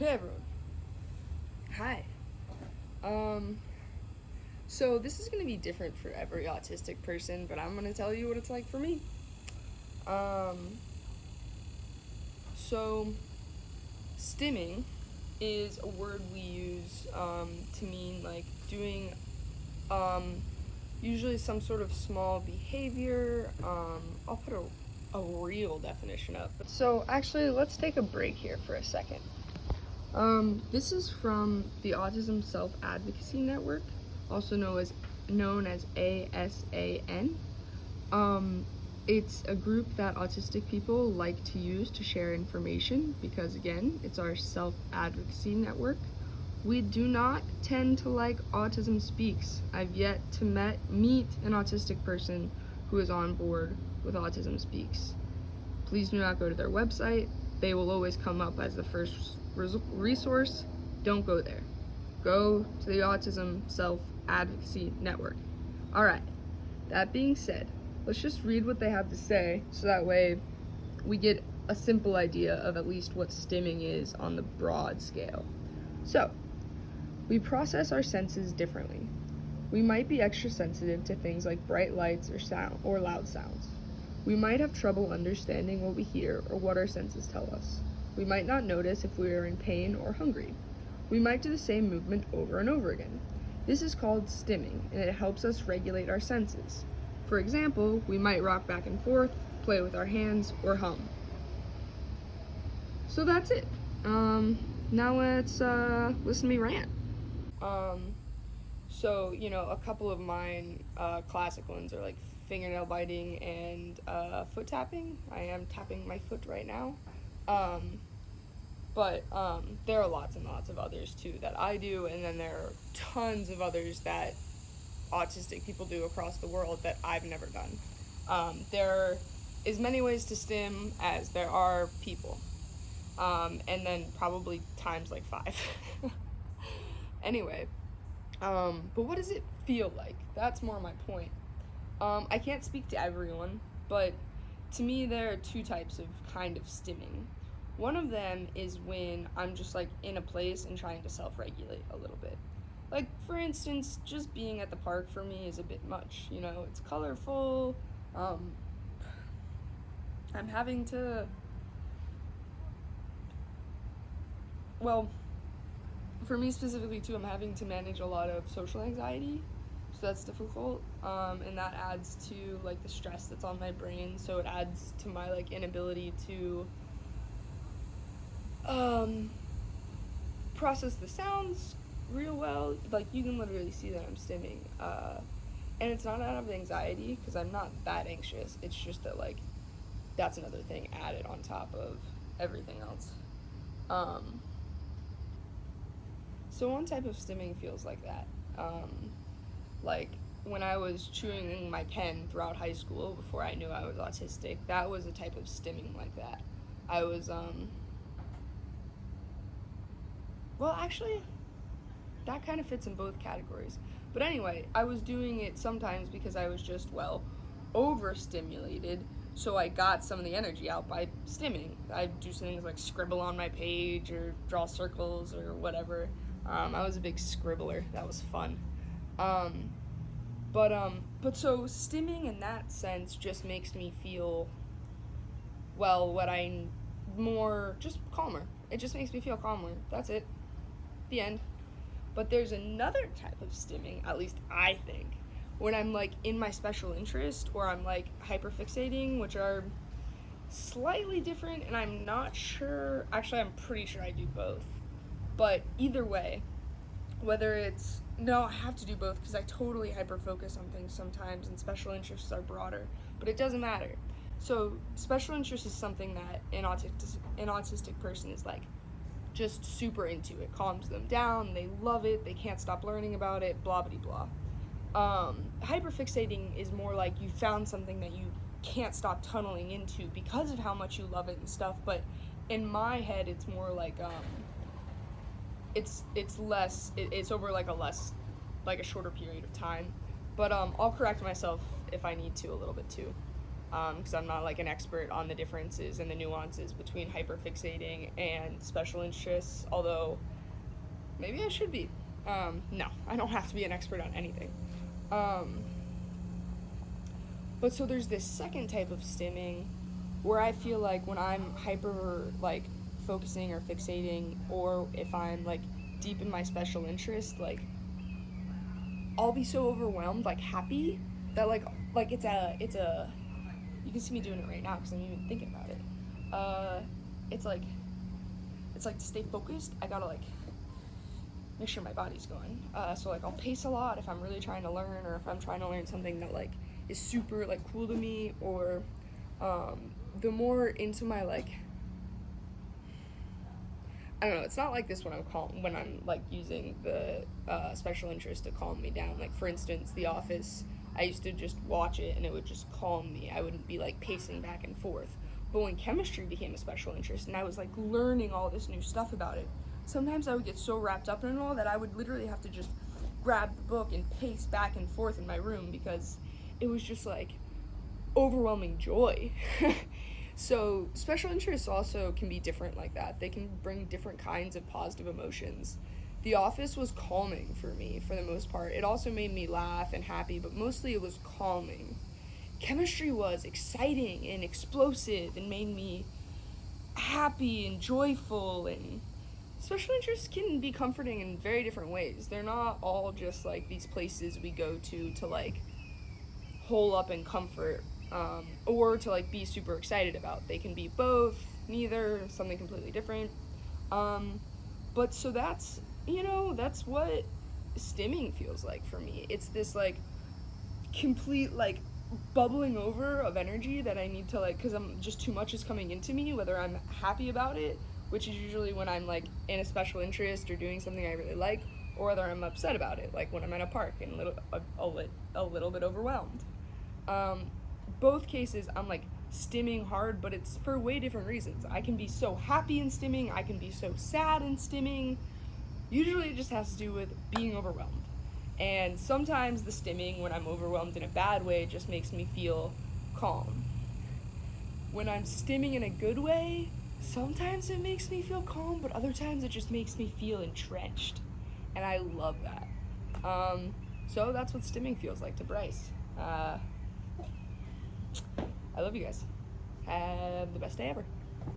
Okay, everyone. Hi. So this is going to be different for every autistic person, but I'm going to tell you what it's like for me. Um, so stimming is a word we use to mean like doing usually some sort of small behavior. I'll put a real definition up. So actually, let's take a break here for a second. This is from the Autism Self-Advocacy Network, also known as ASAN. It's a group that autistic people like to use to share information because, again, it's our self-advocacy network. We do not tend to like Autism Speaks. I've yet to meet an autistic person who is on board with Autism Speaks. Please do not go to their website. They will always come up as the first resource. Don't go there. Go to the Autism Self-Advocacy Network. All right, that being said, let's just read what they have to say so that way we get a simple idea of at least what stimming is on the broad scale. So, we process our senses differently. We might be extra sensitive to things like bright lights or loud sounds. We might have trouble understanding what we hear or what our senses tell us. We might not notice if we are in pain or hungry. We might do the same movement over and over again. This is called stimming, and it helps us regulate our senses. For example, we might rock back and forth, play with our hands, or hum. So that's it. Now let's listen to me rant. So, a couple of mine classic ones are like fingernail biting and foot tapping. I am tapping my foot right now. But there are lots and lots of others too that I do, and then there are tons of others that autistic people do across the world that I've never done. There are as many ways to stim as there are people, and then probably times like 5. Anyway, but what does it feel like? That's more my point. I can't speak to everyone, but to me there are two types of kind of stimming. One of them is when I'm just like in a place and trying to self-regulate a little bit. Like, for instance, just being at the park for me is a bit much. It's colorful. I'm having to, well, for me specifically too, I'm having to manage a lot of social anxiety, so that's difficult, and that adds to like the stress that's on my brain, so it adds to my like inability to process the sounds real well. Like, you can literally see that I'm stimming, and it's not out of anxiety because I'm not that anxious. It's just that like that's another thing added on top of everything else. So one type of stimming feels like that. Like when I was chewing my pen throughout high school before I knew I was autistic, that was a type of stimming like that. I was, well, actually, that kind of fits in both categories. But anyway, I was doing it sometimes because I was just, overstimulated, so I got some of the energy out by stimming. I'd do things like scribble on my page or draw circles or whatever. I was a big scribbler. That was fun. But so stimming in that sense just makes me feel, just calmer. It just makes me feel calmer. That's it. The end. But there's another type of stimming, at least I think, when I'm like in my special interest or I'm like hyperfixating, which are slightly different, and I'm not sure. Actually, I'm pretty sure I do both. But either way, I have to do both because I totally hyper-focus on things sometimes, and special interests are broader, but it doesn't matter. So special interest is something that an autistic person is like just super into. It calms them down, they love it, they can't stop learning about it, blah blah blah. Hyperfixating is more like you found something that you can't stop tunneling into because of how much you love it and stuff, but in my head it's more like it's over like a shorter period of time. But I'll correct myself if I need to a little bit too. because I'm not like an expert on the differences and the nuances between hyperfixating and special interests, although maybe I should be. No, I don't have to be an expert on anything. But so there's this second type of stimming where I feel like when I'm hyper like focusing or fixating, or if I'm like deep in my special interest, like I'll be so overwhelmed, like happy, that like it's a you can see me doing it right now because I'm even thinking about it. It's like to stay focused, I gotta like make sure my body's going. So like I'll pace a lot if I'm really trying to learn, or if I'm trying to learn something that like is super like cool to me, or the more into my like, I don't know, it's not like this when I'm like using the special interest to calm me down. Like for instance, The Office, I used to just watch it and it would just calm me. I wouldn't be like pacing back and forth. But when chemistry became a special interest and I was like learning all this new stuff about it, sometimes I would get so wrapped up in it all that I would literally have to just grab the book and pace back and forth in my room because it was just like overwhelming joy. So special interests also can be different like that. They can bring different kinds of positive emotions. The Office was calming for me for the most part. It also made me laugh and happy, but mostly it was calming. Chemistry was exciting and explosive and made me happy and joyful, and special interests can be comforting in very different ways. They're not all just like these places we go to like hole up in comfort, or to like be super excited about. They can be both, neither, something completely different. But so that's, that's what stimming feels like for me. It's this like complete like bubbling over of energy that I need to like, because I'm just too much is coming into me, whether I'm happy about it, which is usually when I'm like in a special interest or doing something I really like, or whether I'm upset about it, like when I'm in a park and a little bit overwhelmed. Both cases I'm like stimming hard, but it's for way different reasons. I can be so happy in stimming, I can be so sad in stimming. Usually it just has to do with being overwhelmed. And sometimes the stimming, when I'm overwhelmed in a bad way, just makes me feel calm. When I'm stimming in a good way, sometimes it makes me feel calm, but other times it just makes me feel entrenched. And I love that. So that's what stimming feels like to Bryce. I love you guys. Have the best day ever.